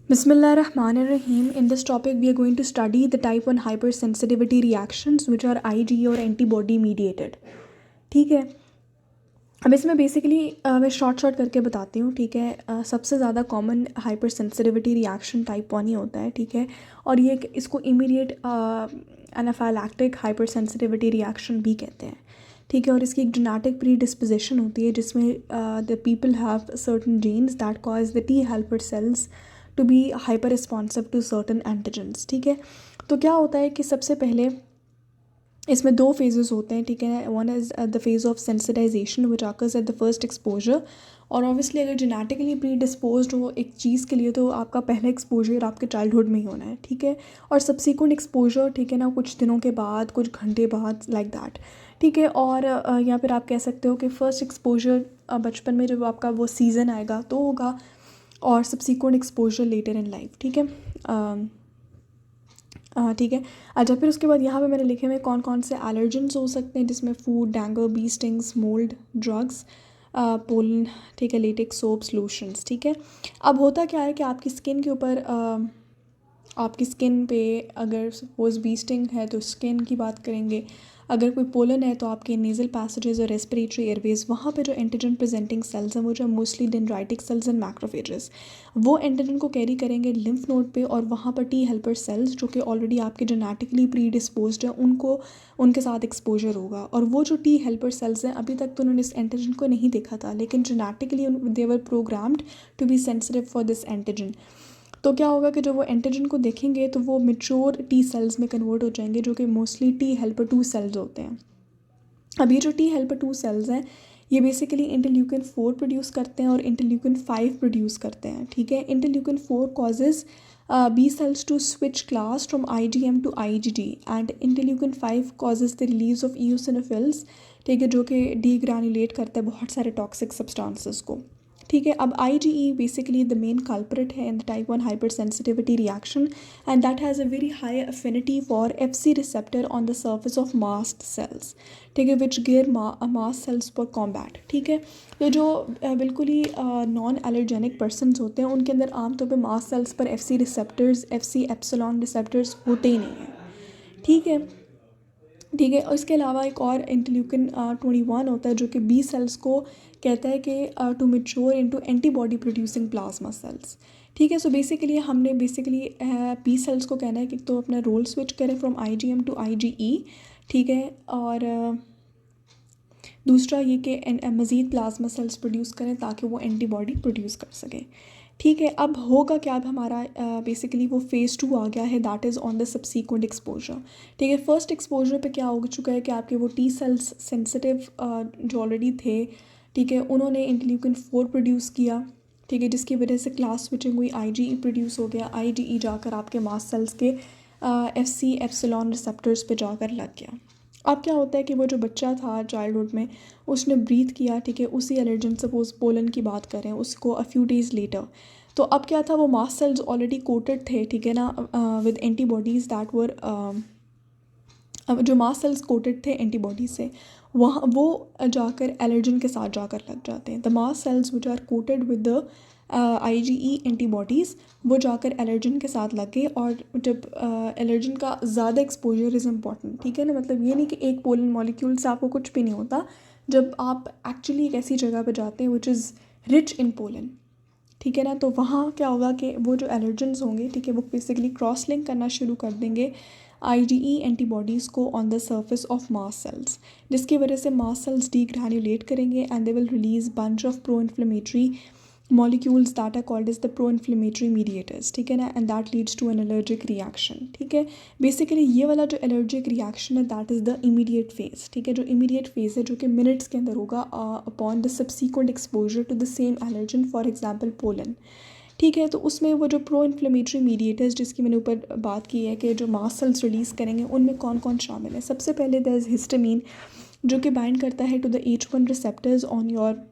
Bismillahirrahmanirrahim. In this topic, we are going to study the type 1 hypersensitivity reactions which are IgE और antibody mediated. ठीक है. अब इसमें basically मैं short करके बताती हूँ. ठीक है. सबसे ज़्यादा common hyper sensitivity reaction type 1 ही होता है. ठीक है. और ये इसको immediate anaphylactic hyper sensitivity reaction भी कहते हैं. ठीक है. और इसकी एक जेनेटिक प्री डिस्पोजिशन होती है जिसमें the people have certain genes that cause the T helper cells to be hyper responsive to certain antigens. ठीक है. तो क्या होता है कि सबसे पहले इसमें दो फेजेस होते हैं. ठीक है. One is the phase of sensitization which occurs at the first exposure. और ऑब्वियसली अगर जेनेटिकली प्री डिस्पोज्ड हो एक चीज़ के लिए तो आपका पहला एक्सपोजर आपके चाइल्डहुड में ही होना है. ठीक है. और सब्सिक्वेंट एक्सपोजर ठीक है ना कुछ दिनों के बाद कुछ घंटे बाद लाइक दैट. ठीक है. और या फिर आप कह सकते हो कि फ़र्स्ट एक्सपोजर बचपन में जब आपका वो सीज़न आएगा तो होगा और subsequent exposure later in life. ठीक है. ठीक है. अच्छा फिर उसके बाद यहाँ पे मैंने लिखे हुए कौन कौन से एलर्जेंस हो सकते हैं जिसमें food, dengue, bee stings, mold, drugs, pollen. ठीक है. Latex, soap, solutions. ठीक है. अब होता क्या है कि आपकी स्किन के ऊपर आपकी स्किन पे अगर सपोज बी स्टिंग है तो स्किन की बात करेंगे. अगर कोई पोलन है तो आपके नेज़ल पैसेजेस और रेस्पिरेटरी एयरवेज वहाँ पे जो एंटीजन प्रेजेंटिंग सेल्स हैं वो जो mostly dendritic sales and macrophages वो एंटीजन को कैरी करेंगे लिम्फ नोड पे और वहाँ पर टी हेल्पर सेल्स जो कि ऑलरेडी आपके जेनेटिकली प्री डिस्पोज्ड हैं उनको उनके साथ एक्सपोजर होगा. और वो जो टी हेल्पर सेल्स हैं अभी तक तो उन्होंने इस एंटीजन को नहीं देखा था लेकिन genetically they were programmed to be sensitive for this antigen. तो क्या होगा कि जब वो एंटीजन को देखेंगे तो वो मैच्योर टी सेल्स में कन्वर्ट हो जाएंगे जो कि मोस्टली टी हेल्पर 2 सेल्स होते हैं. अब ये जो टी हेल्पर 2 सेल्स हैं ये बेसिकली इंटरल्यूकिन 4 प्रोड्यूस करते हैं और इंटरल्यूकिन 5 प्रोड्यूस करते हैं. ठीक है. Interleukin 4 causes B cells to switch class from IgM to IgD and interleukin 5 causes the release of eosinophils. ठीक है. जो कि डीग्रैन्युलेट करता है बहुत सारे टॉक्सिक सब्सटेंसेस को. ठीक है. अब IgE basically the main culprit है in the type 1 hypersensitivity reaction and that has a very high affinity for FC receptor on the surface of mast cells. ठीक है. Which gear mast cells for combat. ठीक है. तो जो बिल्कुल ही non allergenic persons होते हैं उनके अंदर आमतौर पर मास्ट सेल्स पर FC receptors FC epsilon receptors होते ही नहीं हैं. ठीक है. ठीक है. और इसके अलावा एक और इंटरल्यूकिन 21 होता है जो कि बी सेल्स को कहता है कि to mature into antibody producing plasma cells. ठीक है. सो बेसिकली हमने बी सेल्स को कहना है कि तो अपना रोल स्विच करें फ्रॉम IgM टू IgE. ठीक है. और दूसरा ये कि मज़ीद प्लाज्मा सेल्स प्रोड्यूस करें ताकि वो एंटीबॉडी प्रोड्यूस कर सकें. ठीक है. अब होगा क्या अब हमारा बेसिकली वो फेज़ 2 आ गया है that is on the subsequent exposure. ठीक है. फर्स्ट एक्सपोजर पे क्या हो चुका है कि आपके वो टी सेल्स सेंसिटिव जो ऑलरेडी थे. ठीक है. उन्होंने इंटरल्यूकिन 4 प्रोड्यूस किया. ठीक है. जिसकी वजह से क्लास स्विचिंग हुई IgE प्रोड्यूस हो गया. IgE जाकर आपके मास्ट सेल्स के FC एप्सिलॉन रिसेप्टर्स पे जाकर लग गया. अब क्या होता है कि वो जो बच्चा था चाइल्डहुड में उसने ब्रीथ किया. ठीक है. उसी एलर्जन सपोज पोलन की बात करें उसको अ फ्यू डेज़ लेटर तो अब क्या था वो मास्ट सेल्स ऑलरेडी कोटेड थे. ठीक है ना विद एंटीबॉडीज़ दैट वर जो मास्ट सेल्स कोटेड थे एंटीबॉडी से वहाँ वो जाकर एलर्जन के साथ जाकर लग जाते हैं. The mast cells which are coated with the IgE antibodies वो जाकर एलर्जन के साथ लग गए. और जब एलर्जन का ज़्यादा एक्सपोजर इज़ इम्पॉर्टेंट. ठीक है ना. मतलब ये नहीं कि एक पोलन मॉलिक्यूल से आपको कुछ भी नहीं होता. जब आप एक्चुअली एक ऐसी जगह पर जाते हैं which is rich in pollen. ठीक है ना. तो वहाँ क्या होगा कि वो जो एलर्जेंस होंगे ठीक है वो बेसिकली क्रॉस लिंक करना शुरू कर देंगे IgE एंटीबॉडीज़ को on the surface of mast cells जिसकी वजह से मास्ट सेल्स डीग्रैन्युलेट करेंगे and they will release bunch of pro inflammatory molecules that are called as the pro-inflammatory mediators. ठीक है ना. and that leads to an allergic reaction. ठीक है. Basically ये वाला जो allergic reaction है that is the immediate phase. ठीक है. जो immediate phase है जो कि मिनट्स के अंदर होगा upon the subsequent exposure to the same allergen for example pollen. ठीक है. तो उसमें वो जो प्रो इन्फ्लेमेटरी मीडिएटर्स जिसकी मैंने ऊपर बात की है कि जो मास्ट सेल्स रिलीज़ करेंगे उनमें कौन कौन शामिल है. सबसे पहले देयर इज़ हिस्टामीन जो कि बाइंड करता है to the H1 receptors on your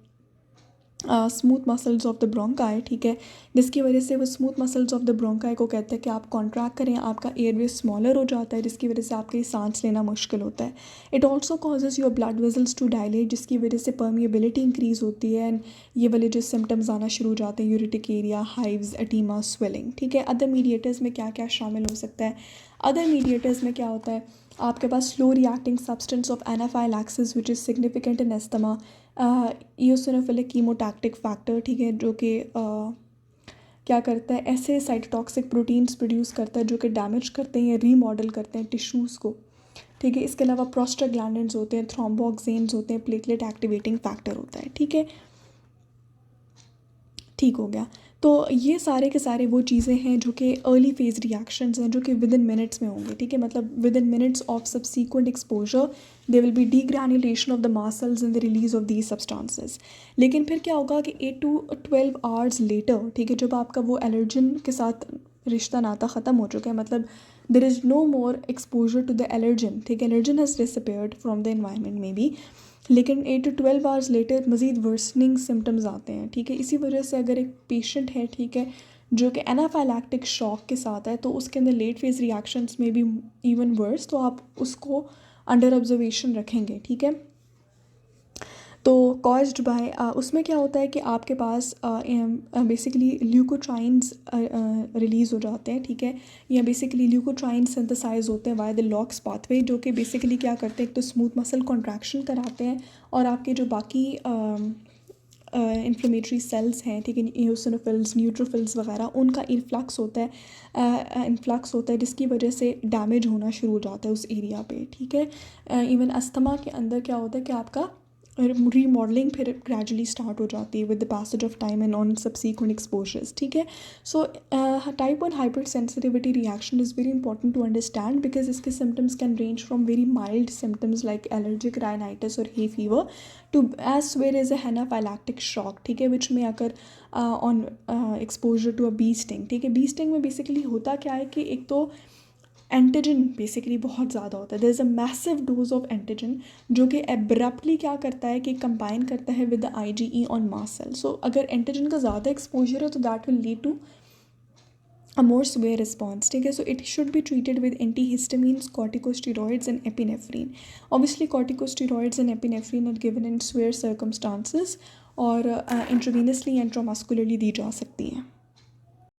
smooth muscles of the bronchi, ठीक है, जिसकी वजह से वो smooth muscles of the bronchi को कहते हैं कि आप कॉन्ट्रैक्ट करें, आपका एयरवे स्मॉलर हो जाता है, जिसकी वजह से आपके सांस लेना मुश्किल होता है। It also causes your blood vessels to dilate, जिसकी वजह से परमिएबिलिटी इंक्रीज़ होती है, एंड ये वाले जो सिम्टम्स आना शुरू हो जाते हैं, यूरिटिकेरिया, हाइव्स, एटीमा, स्वेलिंग, ठीक है। अदर मीडिएटर्स में क्या क्या शामिल हो सकता है? अदर मीडिएटर्स में क्या होता है, आपके पास slow reacting substance of anaphylaxis which is significant in asthma, eosinophilic chemotactic factor, ठीक है, जो कि क्या करता है, ऐसे साइटोटॉक्सिक प्रोटीन्स प्रोड्यूस करता है जो कि डैमेज करते हैं या रीमॉडल करते हैं टिश्यूज़ को, ठीक है। इसके अलावा प्रोस्टाग्लैंडिन्स होते हैं, थ्रोम्बोक्सेन्स होते हैं, प्लेटलेट एक्टिवेटिंग फैक्टर होता है, ठीक है। ठीक हो गया। तो ये सारे के सारे वो चीज़ें हैं जो कि अर्ली फेज़ रिएक्शंस हैं, जो कि विद इन मिनट्स में होंगे, ठीक है। मतलब within minutes of subsequent exposure they will be degranulation of the mast cells and the release of these substances. लेकिन फिर क्या होगा कि 8 to 12 आवर्स लेटर, ठीक है, जब आपका वो एलर्जन के साथ रिश्ता नाता ख़त्म हो चुका है, मतलब there is no more exposure to the allergen, ठीक है, allergen has disappeared from the environment में बी, लेकिन 8 to 12 आवर्स लेटर मज़ीद वर्सनिंग सिम्टम्स आते हैं, ठीक है। इसी वजह से अगर एक पेशेंट है, ठीक है, जो कि एनाफाइलैक्टिक शॉक के साथ है, तो उसके अंदर लेट फेज़ रिएक्शंस में भी इवन वर्स, तो आप उसको अंडर ऑब्जर्वेशन रखेंगे, ठीक है। तो कॉज्ड बाय उसमें क्या होता है कि आपके पास बेसिकली ल्यूकोट्राइन्स रिलीज़ हो जाते हैं, ठीक है, या बेसिकली ल्यूकोट्राइन सिंथेसाइज होते हैं वाया द लॉक्स पाथवे, जो कि बेसिकली क्या करते हैं, एक तो स्मूथ मसल कॉन्ट्रैक्शन कराते हैं, और आपके जो बाकी इन्फ्लेमेटरी सेल्स हैं, ठीक है, ईओसिनोफिल्स, न्यूट्रोफिल्स वगैरह, उनका इन्फ्लक्स होता है, जिसकी वजह से डैमेज होना शुरू हो जाता है उस एरिया पे, ठीक है। इवन अस्थमा के अंदर क्या होता है कि आपका रीमॉडलिंग फिर ग्रेजुअली स्टार्ट हो जाती है with the passage of time and on subsequent exposures, ठीक है। So type 1 hypersensitivity reaction is very important to understand, because इसके symptoms can range from very mild symptoms like allergic rhinitis और hay fever to as severe as a anaphylactic shock, ठीक है, which में अगर on exposure to a bee sting, ठीक है। B sting में basically होता क्या है कि एक तो एंटीजन बेसिकली बहुत ज़्यादा होता है, there is a massive dose of antigen, जो कि एब्रप्टली क्या करता है कि कंबाइन करता है with the IgE on mast cell. So अगर एंटीजन का ज़्यादा एक्सपोजर है तो that will lead to a more severe response, ठीक है। So it should be treated with antihistamines, corticosteroids and epinephrine. Obviously corticosteroids and epinephrine are given in severe circumstances और intravenously intramuscularly दी जा सकती हैं।